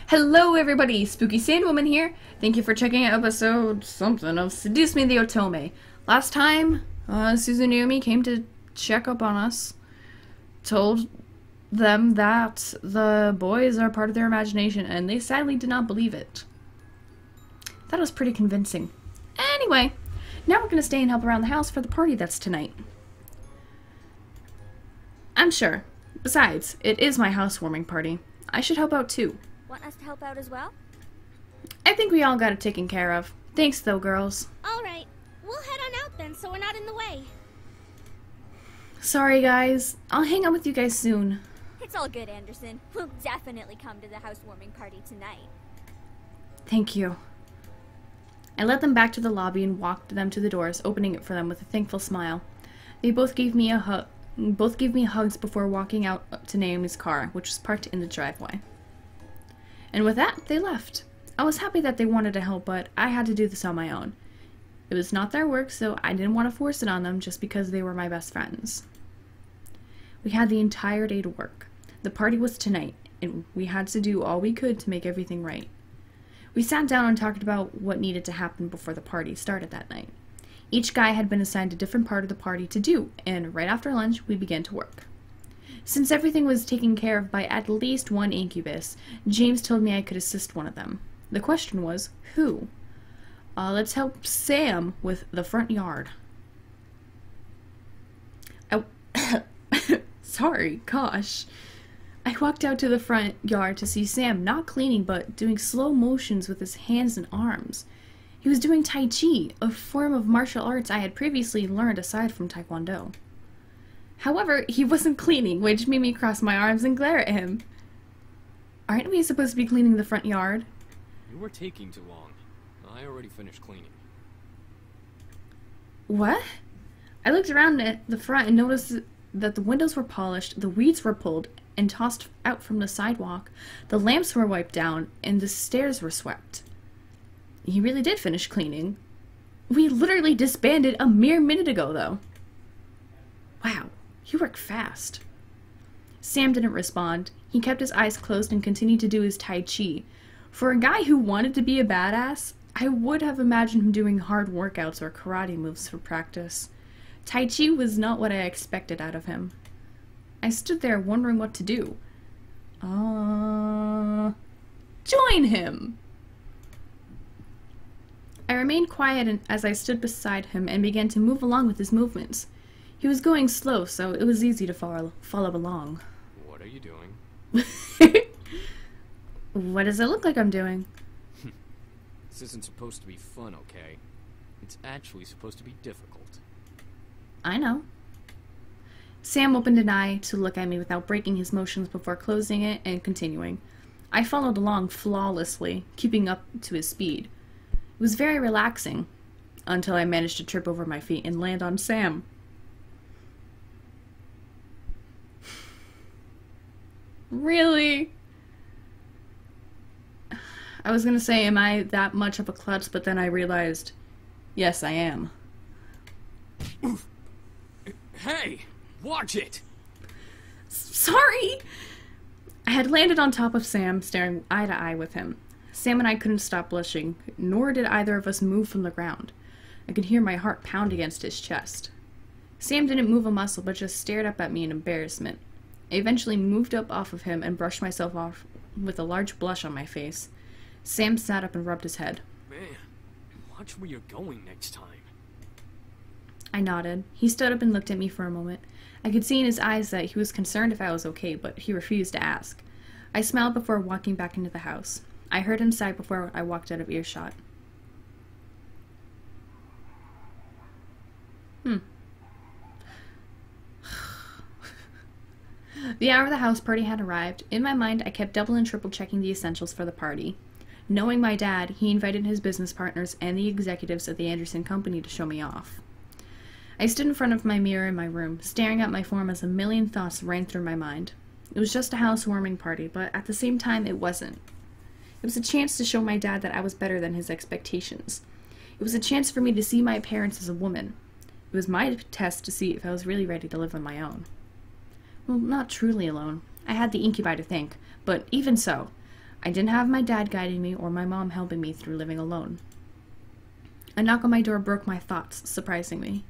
Hello everybody, Spooky Sandwoman here. Thank you for checking out episode something of Seduce Me the Otome. Last time, Susan Naomi came to check up on us, told them that the boys are part of their imagination, and they sadly did not believe it. That was pretty convincing. Anyway, now we're going to stay and help around the house for the party that's tonight. I'm sure. Besides, it is my housewarming party. I should help out too. Want us to help out as well? I think we all got it taken care of. Thanks though, girls. Alright, we'll head on out then so we're not in the way. Sorry guys, I'll hang out with you guys soon. It's all good, Anderson. We'll definitely come to the housewarming party tonight. Thank you. I led them back to the lobby and walked them to the doors, opening it for them with a thankful smile. They both gave me hugs before walking out to Naomi's car, which was parked in the driveway. And with that, they left. I was happy that they wanted to help, but I had to do this on my own. It was not their work, so I didn't want to force it on them just because they were my best friends. We had the entire day to work. The party was tonight, and we had to do all we could to make everything right. We sat down and talked about what needed to happen before the party started that night. Each guy had been assigned a different part of the party to do, and right after lunch, we began to work. Since everything was taken care of by at least one incubus, James told me I could assist one of them. The question was, who? Let's help Sam with the front yard. Sorry, gosh. I walked out to the front yard to see Sam not cleaning but doing slow motions with his hands and arms. He was doing Tai Chi, a form of martial arts I had previously learned aside from Taekwondo. However, he wasn't cleaning, which made me cross my arms and glare at him. Aren't we supposed to be cleaning the front yard? You were taking too long. I already finished cleaning. What? I looked around at the front and noticed that the windows were polished, the weeds were pulled and tossed out from the sidewalk, the lamps were wiped down, and the stairs were swept. He really did finish cleaning. We literally disbanded a mere minute ago, though. Wow, you work fast. Sam didn't respond. He kept his eyes closed and continued to do his Tai Chi. For a guy who wanted to be a badass, I would have imagined him doing hard workouts or karate moves for practice. Tai Chi was not what I expected out of him. I stood there wondering what to do. Join him! I remained quiet as I stood beside him and began to move along with his movements. He was going slow, so it was easy to follow along. What are you doing? What does it look like I'm doing? This isn't supposed to be fun, okay? It's actually supposed to be difficult. I know. Sam opened an eye to look at me without breaking his motions before closing it and continuing. I followed along flawlessly, keeping up to his speed. It was very relaxing, until I managed to trip over my feet and land on Sam. Really? I was gonna say, am I that much of a klutz, but then I realized, yes, I am. Hey! Watch it! Sorry! I had landed on top of Sam, staring eye to eye with him. Sam and I couldn't stop blushing, nor did either of us move from the ground. I could hear my heart pound against his chest. Sam didn't move a muscle, but just stared up at me in embarrassment. I eventually moved up off of him and brushed myself off with a large blush on my face. Sam sat up and rubbed his head. Man, watch where you're going next time. I nodded. He stood up and looked at me for a moment. I could see in his eyes that he was concerned if I was okay, but he refused to ask. I smiled before walking back into the house. I heard him sigh before I walked out of earshot. The hour of the house party had arrived. In my mind, I kept double and triple checking the essentials for the party. Knowing my dad, he invited his business partners and the executives of the Anderson Company to show me off. I stood in front of my mirror in my room, staring at my form as a million thoughts ran through my mind. It was just a housewarming party, but at the same time, it wasn't. It was a chance to show my dad that I was better than his expectations. It was a chance for me to see my parents as a woman. It was my test to see if I was really ready to live on my own. Well, not truly alone. I had the incubi to thank, but even so, I didn't have my dad guiding me or my mom helping me through living alone. A knock on my door broke my thoughts, surprising me.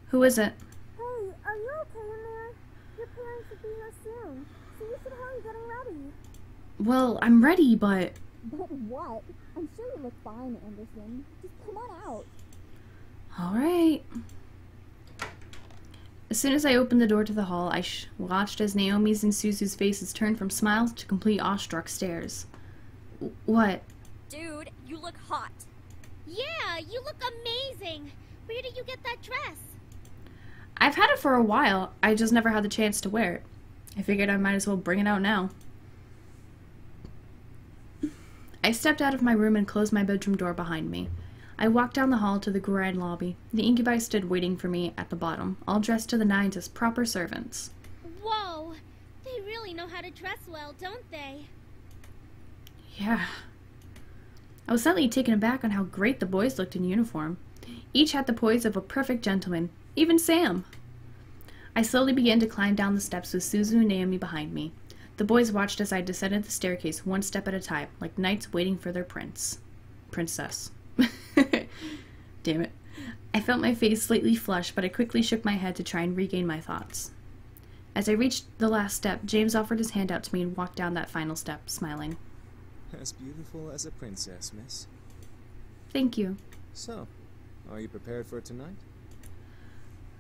Who is it? Hey, are you okay in there? Your parents should be here soon, so you should hurry getting ready. Well, I'm ready, but... But what? I'm sure you look fine, Anderson. Just come on out. Alright. As soon as I opened the door to the hall, I watched as Naomi's and Suzu's faces turned from smiles to complete awestruck stares. What? Dude, you look hot. Yeah, you look amazing. Where did you get that dress? I've had it for a while, I just never had the chance to wear it. I figured I might as well bring it out now. I stepped out of my room and closed my bedroom door behind me. I walked down the hall to the grand lobby. The incubi stood waiting for me at the bottom, all dressed to the nines as proper servants. Whoa, they really know how to dress well, don't they? Yeah. I was suddenly taken aback on how great the boys looked in uniform. Each had the poise of a perfect gentleman, even Sam. I slowly began to climb down the steps with Suzu and Naomi behind me. The boys watched as I descended the staircase one step at a time, like knights waiting for their princess. Damn it. I felt my face slightly flush, but I quickly shook my head to try and regain my thoughts. As I reached the last step, James offered his hand out to me and walked down that final step, smiling. As beautiful as a princess, miss. Thank you. So, are you prepared for tonight?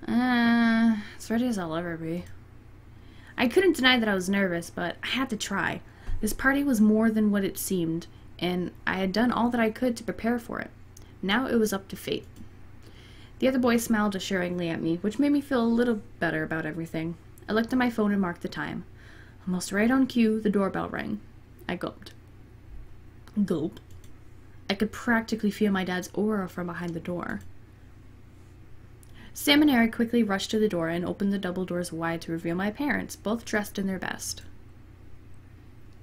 As ready as I'll ever be. I couldn't deny that I was nervous, but I had to try. This party was more than what it seemed, and I had done all that I could to prepare for it. Now it was up to fate. The other boy smiled assuringly at me, which made me feel a little better about everything. I looked at my phone and marked the time. Almost right on cue, the doorbell rang. I gulped. Gulp. I could practically feel my dad's aura from behind the door. Sam and Eric quickly rushed to the door and opened the double doors wide to reveal my parents, both dressed in their best.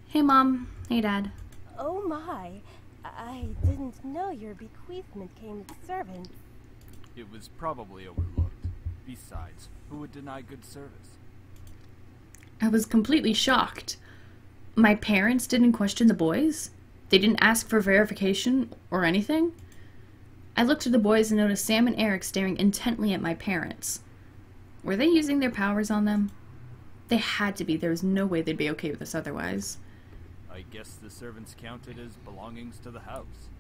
Hey, Mom. Hey, Dad. Oh my, I didn't know your bequeathment came with servants. It was probably overlooked. Besides, who would deny good service? I was completely shocked. My parents didn't question the boys? They didn't ask for verification or anything? I looked at the boys and noticed Sam and Eric staring intently at my parents. Were they using their powers on them? They had to be. There was no way they'd be okay with this otherwise. I guess the servants counted as belongings to the house.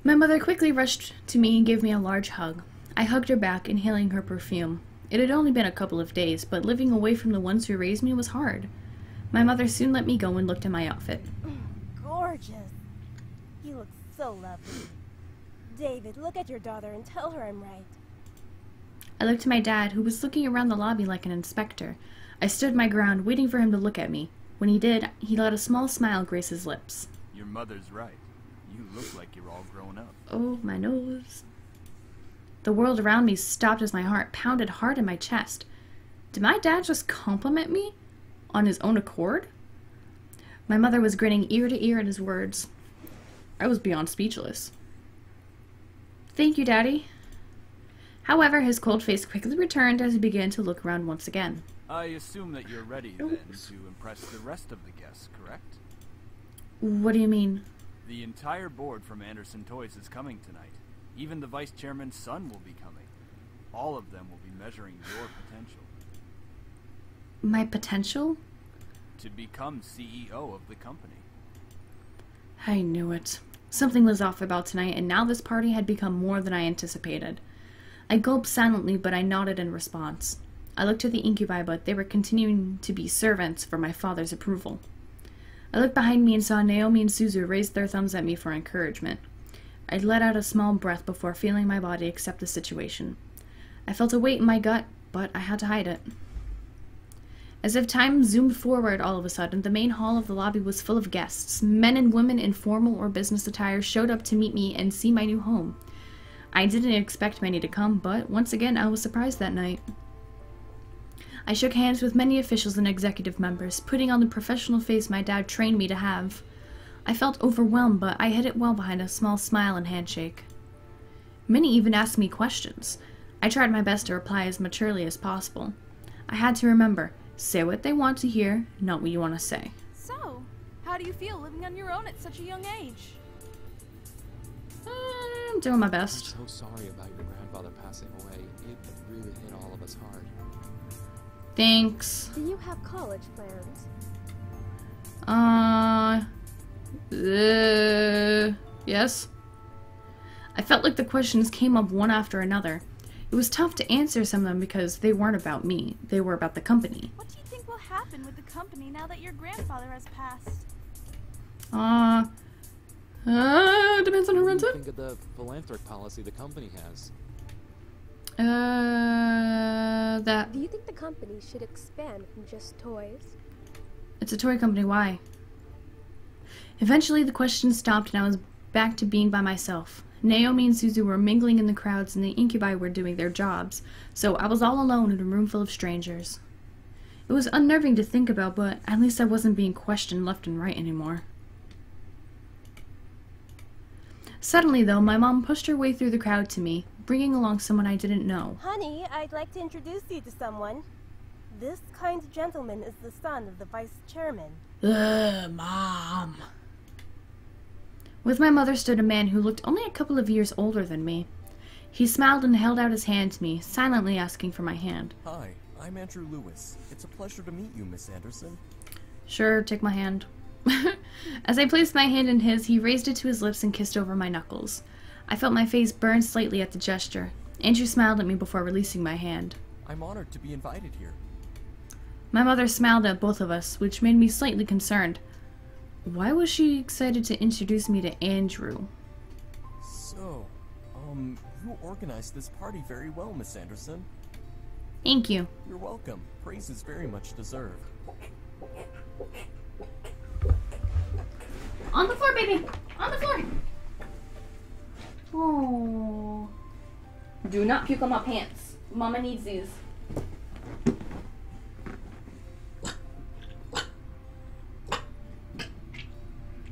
My mother quickly rushed to me and gave me a large hug. I hugged her back, inhaling her perfume. It had only been a couple of days, but living away from the ones who raised me was hard. My mother soon let me go and looked at my outfit. Gorgeous. You look so lovely. David, look at your daughter and tell her I'm right. I looked at my dad, who was looking around the lobby like an inspector. I stood my ground, waiting for him to look at me. When he did, he let a small smile grace his lips. Your mother's right. You look like you're all grown up. Oh, my nose. The world around me stopped as my heart pounded hard in my chest. Did my dad just compliment me? On his own accord? My mother was grinning ear to ear at his words. I was beyond speechless. Thank you, Daddy. However, his cold face quickly returned as he began to look around once again. I assume that you're ready then to impress the rest of the guests, correct? What do you mean? The entire board from Anderson Toys is coming tonight. Even the vice chairman's son will be coming. All of them will be measuring your potential. My potential? To become CEO of the company. I knew it. Something was off about tonight, and now this party had become more than I anticipated. I gulped silently, but I nodded in response. I looked at the incubi, but they were continuing to be servants for my father's approval. I looked behind me and saw Naomi and Suzu raise their thumbs at me for encouragement. I let out a small breath before feeling my body accept the situation. I felt a weight in my gut, but I had to hide it. As if time zoomed forward all of a sudden, the main hall of the lobby was full of guests. Men and women in formal or business attire showed up to meet me and see my new home. I didn't expect many to come, but once again I was surprised that night. I shook hands with many officials and executive members, putting on the professional face my dad trained me to have. I felt overwhelmed, but I hid it well behind a small smile and handshake. Many even asked me questions. I tried my best to reply as maturely as possible. I had to remember, say what they want to hear, not what you want to say. So, How do you feel living on your own at such a young age? I'm doing my best. I'm so sorry about your grandfather passing away. It really hit all of us hard. Thanks. Do you have college plans? Yes. I felt like the questions came up one after another. It was tough to answer some of them because they weren't about me. They were about the company. What do you think will happen with the company now that your grandfather has passed? Depends on who runs it. Think of the philanthropic policy the company has. That. Do you think the company should expand from just toys? It's a toy company, why? Eventually the questions stopped and I was back to being by myself. Naomi and Suzu were mingling in the crowds and the incubi were doing their jobs, so I was all alone in a room full of strangers. It was unnerving to think about, but at least I wasn't being questioned left and right anymore. Suddenly, though, my mom pushed her way through the crowd to me, bringing along someone I didn't know. Honey, I'd like to introduce you to someone. This kind gentleman is the son of the vice chairman. Mom. With my mother stood a man who looked only a couple of years older than me. He smiled and held out his hand to me, silently asking for my hand. Hi, I'm Andrew Lewis. It's a pleasure to meet you, Miss Anderson. Sure, take my hand. As I placed my hand in his, he raised it to his lips and kissed over my knuckles. I felt my face burn slightly at the gesture. Andrew smiled at me before releasing my hand. I'm honored to be invited here. My mother smiled at both of us, which made me slightly concerned. Why was she excited to introduce me to Andrew? So, you organized this party very well, Miss Anderson. Thank you. You're welcome. Praise is very much deserved. On the floor, baby! On the floor! Oh. Do not puke on my pants. Mama needs these.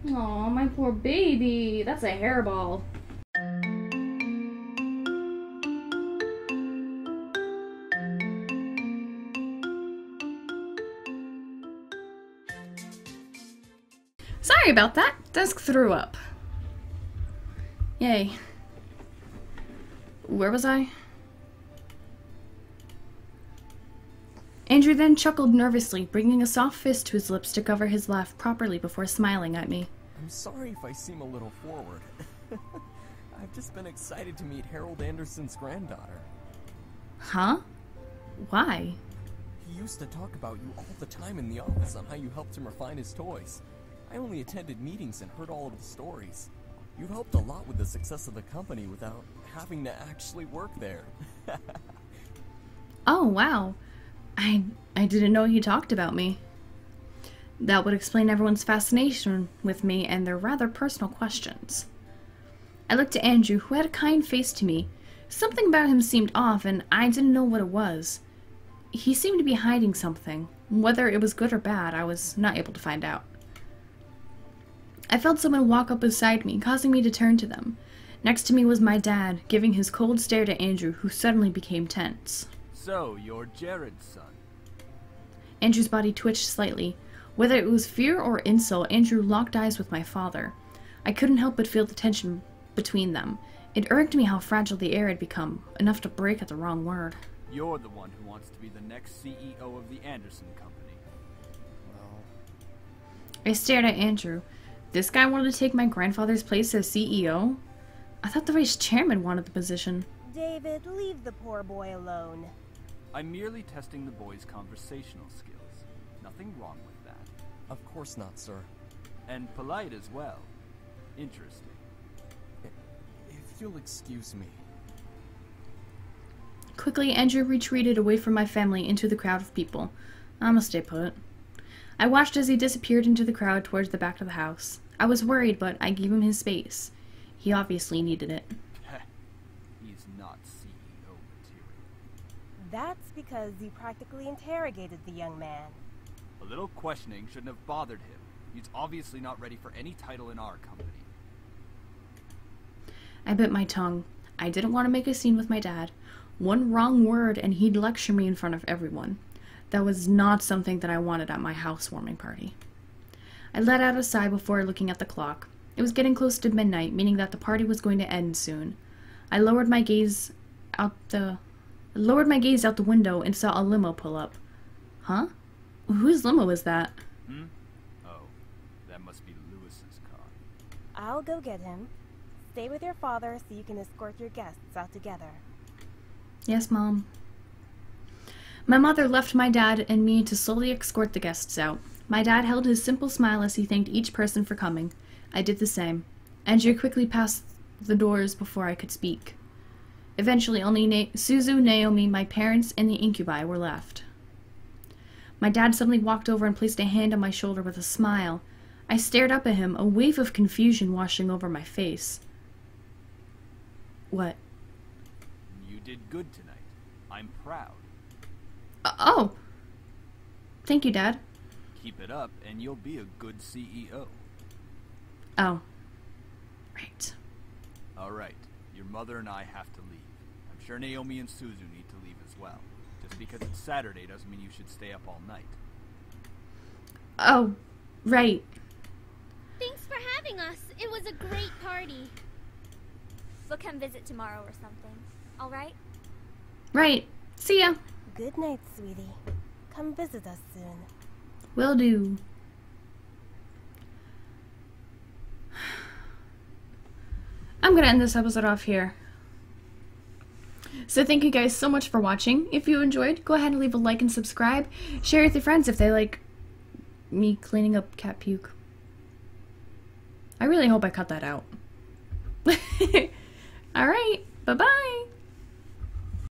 Oh, my poor baby. That's a hairball. Sorry about that. Duske threw up. Yay. Where was I? Andrew then chuckled nervously, bringing a soft fist to his lips to cover his laugh properly before smiling at me. I'm sorry if I seem a little forward. I've just been excited to meet Harold Anderson's granddaughter. Huh? Why? He used to talk about you all the time in the office on how you helped him refine his toys. I only attended meetings and heard all of the stories. You helped a lot with the success of the company without having to actually work there. Oh, wow. I didn't know he talked about me. That would explain everyone's fascination with me and their rather personal questions. I looked at Andrew, who had a kind face to me. Something about him seemed off, and I didn't know what it was. He seemed to be hiding something. Whether it was good or bad, I was not able to find out. I felt someone walk up beside me, causing me to turn to them. Next to me was my dad, giving his cold stare to Andrew, who suddenly became tense. So, you're Jared's son. Andrew's body twitched slightly. Whether it was fear or insult, Andrew locked eyes with my father. I couldn't help but feel the tension between them. It irked me how fragile the air had become, enough to break at the wrong word. You're the one who wants to be the next CEO of the Anderson Company. Well, I stared at Andrew. This guy wanted to take my grandfather's place as CEO? I thought the vice chairman wanted the position. David, leave the poor boy alone. I'm merely testing the boy's conversational skills. Nothing wrong with that. of course not, sir. And polite as well. Interesting. If you'll excuse me. Quickly, Andrew retreated away from my family into the crowd of people. I must stay put. I watched as he disappeared into the crowd towards the back of the house. I was worried, but I gave him his space. He obviously needed it. He's not CEO material. That's because you practically interrogated the young man. A little questioning shouldn't have bothered him. He's obviously not ready for any title in our company. I bit my tongue. I didn't want to make a scene with my dad. One wrong word and he'd lecture me in front of everyone. That was not something that I wanted at my housewarming party. I let out a sigh before looking at the clock. It was getting close to midnight, meaning that the party was going to end soon. I lowered my gaze out the window and saw a limo pull up. Huh? Whose limo is that? Oh, that must be Lewis's car. I'll go get him. Stay with your father so you can escort your guests out together. Yes, Mom. My mother left my dad and me to slowly escort the guests out. My dad held his simple smile as he thanked each person for coming. I did the same. Andrea quickly passed the doors before I could speak. Eventually, only Suzu, Naomi, my parents, and the incubi were left. My dad suddenly walked over and placed a hand on my shoulder with a smile. I stared up at him, a wave of confusion washing over my face. What? You did good tonight. I'm proud. Oh! Thank you, Dad. Keep it up, and you'll be a good CEO. Oh. Right. All right. Your mother and I have to leave. I'm sure Naomi and Suzu need to leave as well. Just because it's Saturday doesn't mean you should stay up all night. Oh, right. Thanks for having us. It was a great party. We'll come visit tomorrow or something. All right? Right. See ya. Good night, sweetie. Come visit us soon. Will do. I'm gonna end this episode off here. So thank you guys so much for watching. If you enjoyed, go ahead and leave a like and subscribe. Share with your friends if they like me cleaning up cat puke. I really hope I cut that out. Alright, bye-bye.